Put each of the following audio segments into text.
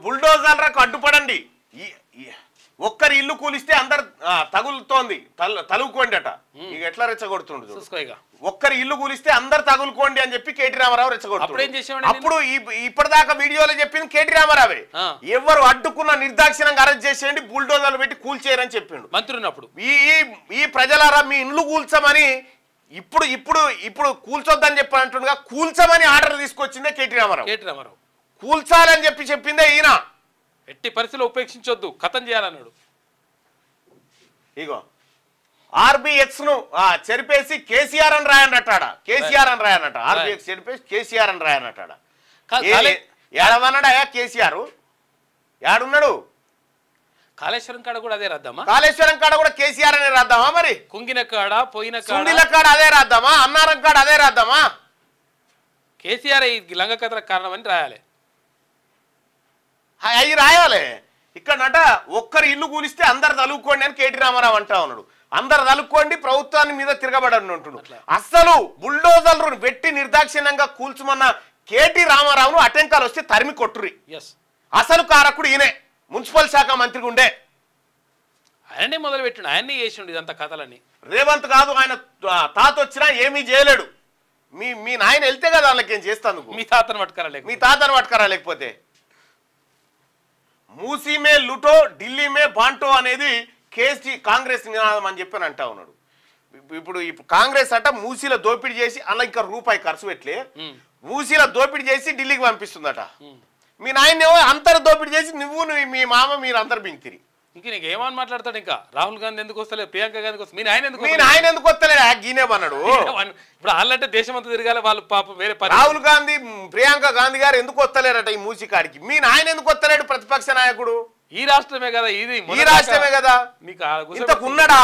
బుల్డోజర్లకు అడ్డుపడండి. ఒక్కరి ఇల్లు కూలిస్తే అందరు తగులుతోంది తలుగుకోండి అట. ఇక ఎట్లా రెచ్చగొడుతుండు, ఒక్కరి ఇల్లు కూలిస్తే అందరు తగులుకోండి అని చెప్పి కేటీ రామారావు రెచ్చగొడుతుంది. అప్పుడు ఇప్పటిదాకా వీడియోలో చెప్పింది కేటీ రామారావే. ఎవరు అడ్డుకున్న నిర్దాక్షిణంగా అరెస్ట్ చేసేయండి, బుల్డోజర్లు పెట్టి కూల్చేయరని చెప్పిండు మంత్రున్నప్పుడు. ఈ ప్రజలారా మీ ఇల్లు కూల్చమని ఇప్పుడు ఇప్పుడు ఇప్పుడు కూల్చొద్దని చెప్పి అంటుండగా కూల్చమని ఆర్డర్ తీసుకొచ్చిందే కేటీ రామారావు. కూల్చాలని చెప్పిందే ఈయన. ఎట్టి పరిస్థితుల్లో ఉపేక్షించొద్దు, ఖతం చేయాలన్నాడు. ఇగో ఆర్బిఎక్స్ ను చెరిపేసి కేసీఆర్ అని రాయనట్టాడ. కేసీఆర్ అని రాయనట. ఆర్బిఎక్స్ చెరిపేసి కేసీఆర్ అని రాయనట్టాడ. ఏడవన్నాడా కేసీఆర్? ఏడున్నాడు? కాళేశ్వరం కాడ కూడా అదే రాద్దామా? కాళేశ్వరం కాడ కూడా కేసీఆర్ అనే రాద్దామా? మరి కుంగిన కాడ పోయిన కాడ అదే రాద్దామా? అన్నారం కాడ అదే రాద్దామా? కేసీఆర్ ఈ లంగ కథల కారణం అని రాయాలి. అవి రాయాలి. ఇక్కడనట ఒక్కరి ఇల్లు కూలిస్తే అందరు తలుక్కోండి అని కేటీ రామారావు అంటా ఉన్నాడు. అందరు తలుక్కోండి, ప్రభుత్వాన్ని మీద తిరగబడని అంటున్నాడు. అస్సలు బుల్డోజర్లు పెట్టి నిర్దాక్షిణ్యంగా కూల్చుమన్న కేటీ రామారావును అటెంకాలు వస్తే తరిమి కొట్టురి. అసలు కారకుడు ఈయనే, మున్సిపల్ శాఖ మంత్రిగా ఉండే ఆయనే మొదలు పెట్టిండు, ఆయన్ని చేసిండు ఇదంతా కథలని. రేవంత్ కాదు, ఆయన తాత వచ్చినా ఏమీ చేయలేడు. మీ నాయన వెళ్తే కదా వాళ్ళకి ఏం చేస్తాను. మీ తాతను పట్టుకరా లేకపోతే మూసీ మే లుటో ఢిల్లీ మే బాంటో అనేది కాంగ్రెస్ నినాదం అని చెప్పని అంటా ఉన్నాడు. ఇప్పుడు కాంగ్రెస్ అట మూసీలో దోపిడీ చేసి అలా ఇంకా రూపాయి ఖర్చు పెట్టలే, మూసీలో దోపిడీ చేసి ఢిల్లీకి పంపిస్తుందట. మీ నాయనేమో అంతర్ దోపిడీ చేసి నువ్వు మీ మామ మీరు అందరు బింకిరి. ఇంక నీకు ఏమని మాట్లాడతాడు? ఇంకా రాహుల్ గాంధీ ఎందుకు వస్తలేదు, ప్రియాంక గాంధీ వస్తుంది, మీ ఆయన ఎందుకు వస్తలేదు? గీనేమన్నాడు. ఇప్పుడు వాళ్ళంటే దేశం అంతా తిరగాలి వాళ్ళు, పాప వేరే రాహుల్ గాంధీ ప్రియాంక గాంధీ గారు ఎందుకు వస్తలేరట ఈ మూసి కాడికి? మీ నాయన ఎందుకు వస్తలేడు ప్రతిపక్ష నాయకుడు? ఈ రాష్ట్రమే కదా ఇది, ఈ రాష్ట్రమే కదా. మీకు ఉన్నాడా?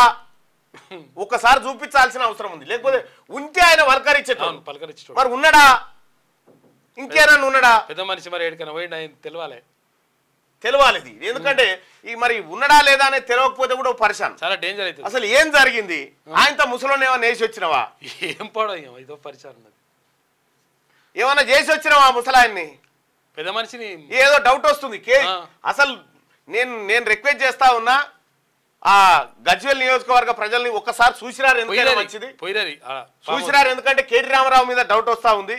ఒక్కసారి చూపించాల్సిన అవసరం ఉంది. లేకపోతే ఉంటే ఆయన పలకరించేటోడు, మరి ఉన్నాడా? ఇంకేనా ఉన్నాడా? పెద్ద మనిషి మరి ఎక్కడికైనా పోయిండు, ఆయన తెలవాలి. ఎందుకంటే ఈ మరి ఉన్నడా లేదా అనేది తెలియకపోతే కూడా పరిశాన్, చాలా డేంజర్ అవుతుంది. అసలు ఏం జరిగింది? ఆయనతో ముసలోని ఏమన్నా వేసి వచ్చినవా? ఏం పడో ఇదో పరిశాన్, ఏమన్నా చేసి వచ్చినవా ముసలాయన్ని? పెద్ద మనిషిని ఏదో డౌట్ వస్తుంది. అసలు నేను రిక్వెస్ట్ చేస్తా ఉన్నా, ఆ గజ్వేల్ నియోజకవర్గ ప్రజల్ని ఒక్కసారి చూసిరారు. ఎందుకంటే మంచిది చూసిరారు, ఎందుకంటే కేటీ రామారావు మీద డౌట్ వస్తా ఉంది.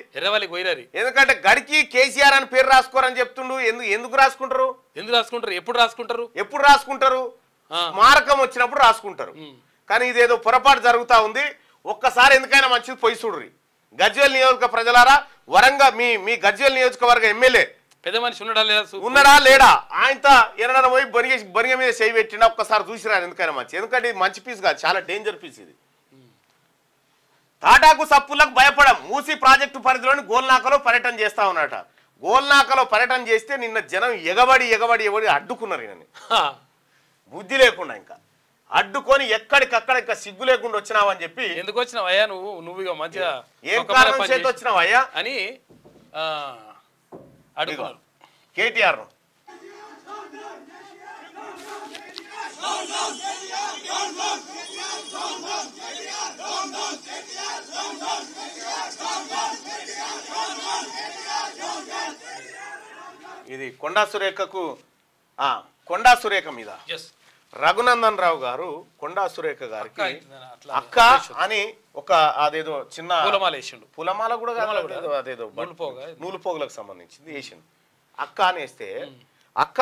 ఎందుకంటే గడికి కేసీఆర్ అని పేరు రాసుకోరని చెప్తుండు. ఎందుకు రాసుకుంటారు? ఎప్పుడు రాసుకుంటారు? స్మారకం వచ్చినప్పుడు రాసుకుంటారు. కానీ ఇదేదో పొరపాటు జరుగుతా ఉంది. ఒక్కసారి ఎందుకైనా మంచిది పోయి చూడ్రి. గజ్వేల్ నియోజక ప్రజలారా, వరంగా మీ గజ్వేల్ నియోజకవర్గ ఎమ్మెల్యే పెద్ద మనిషి ఉన్నాడా లేడా? ఆయనతో ఎన్నడన్నా పోయి బొనిగ మీద చేయి పెట్టినా ఒక్కసారి చూసిరారు. ఎందుకైనా మంచి, ఎందుకంటే ఇది మంచి పీస్ కాదు, చాలా డేంజర్ పీస్ ఇది. తాటాకు సప్పులకు భయపడం. మూసీ ప్రాజెక్టు పరిధిలోని గోల్నాకలో పర్యటన చేస్తా ఉన్నట. గోల్నాకలో పర్యటన చేస్తే నిన్న జనం ఎగబడి అడ్డుకున్నారు. ఈయనని బుద్ధి లేకుండా ఇంకా అడ్డుకొని ఎక్కడికక్కడ ఇంకా సిగ్గు లేకుండా వచ్చినావని చెప్పి. ఎందుకు వచ్చినావయ్యా నువ్వు ఇక మంచిగా ఏం కారణం చేతి వచ్చినావయ్యా అని అడుగున్నారు కేటీఆర్. ఇది కొండా సురేఖ మీద రఘునందన్ రావు గారు కొండా సురేఖ గారికి అక్క అని ఒక అదేదో చిన్న పులమాల కూడా అదేదో నూలుపోగులకు సంబంధించింది వేసింది. అక్క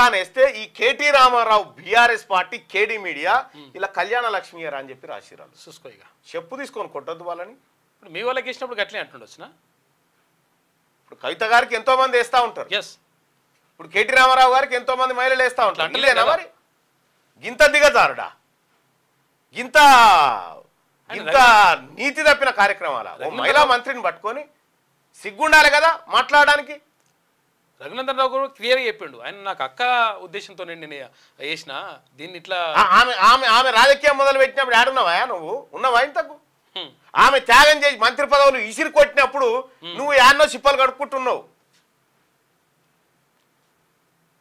అనేస్తే ఈ KT Rama Rao BRS party KD media ఇలా కళ్యాణ లక్ష్మి గారు అని చెప్పి రాసిరాలు. చూసుకోగా చెప్పు తీసుకొని కొట్టద్దు వాళ్ళని. ఇప్పుడు మీ వాళ్ళకి ఇచ్చినప్పుడు గట్లే అంటుండొచ్చునా? ఇప్పుడు కవిత గారికి ఎంతో మంది వేస్తా ఉంటారు. ఇప్పుడు కేటీ రామారావు గారికి ఎంతో మంది మహిళలు వేస్తా ఉంటారు. అంటలేనా మరి? గింత దిగజారుడా, గింత నీతి తప్పిన కార్యక్రమాల ఓ మహిళా మంత్రిని పట్టుకొని సిగ్గుండాలి కదా మాట్లాడడానికి. రఘునందన్ రావు గారు క్లియర్గా చెప్పిండు, ఆయన నాకు అక్క ఉద్దేశంతో నేను వేసిన దీన్ని ఇట్లా. ఆమె రాజకీయం మొదలు పెట్టినప్పుడు ఆడున్నావా నువ్వు? ఉన్నావా ఇంతకు? ఆమె త్యాగం చేసి మంత్రి పదవులు ఇసిరి కొట్టినప్పుడు నువ్వు యాన్నో సిప్పలు కడుక్కుంటున్నావు.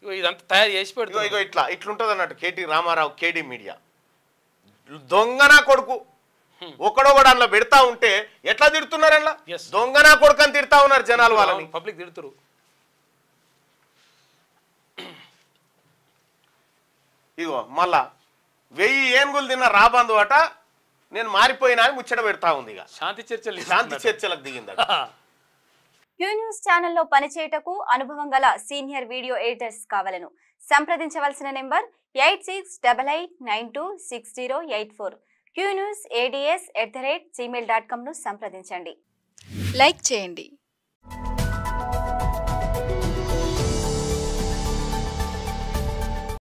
ఇదంతా తయారు చేసి పెడుతూ ఇగో ఇట్లుంటది అన్నట్టు కేటీ రామారావు కేడీ మీడియా. దొంగనా కొడుకు ఒకడొకడు అందులో పెడతా ఉంటే ఎట్లా తిడుతున్నారు? అలా దొంగనా కొడుకు అని తిడతా ఉన్నారు జనాలు, వాళ్ళని పబ్లిక్ తిడుతురు. ఇగో మళ్ళా 1000 ఏనుగులు తిన్న రాబందు అట నేను మారిపోయినా అని ముచ్చట పెడతా ఉంది. ఇక శాంతి చర్చలకు దిగిందట. క్యూ న్యూస్ ఛానల్లో పనిచేయటకు అనుభవం గల సీనియర్ వీడియో ఎడిటర్స్ కావాలను సంప్రదించవలసిన నెంబర్ 8688926084. qnewsads@gmail.com ను సంప్రదించండి. లైక్ చేయండి.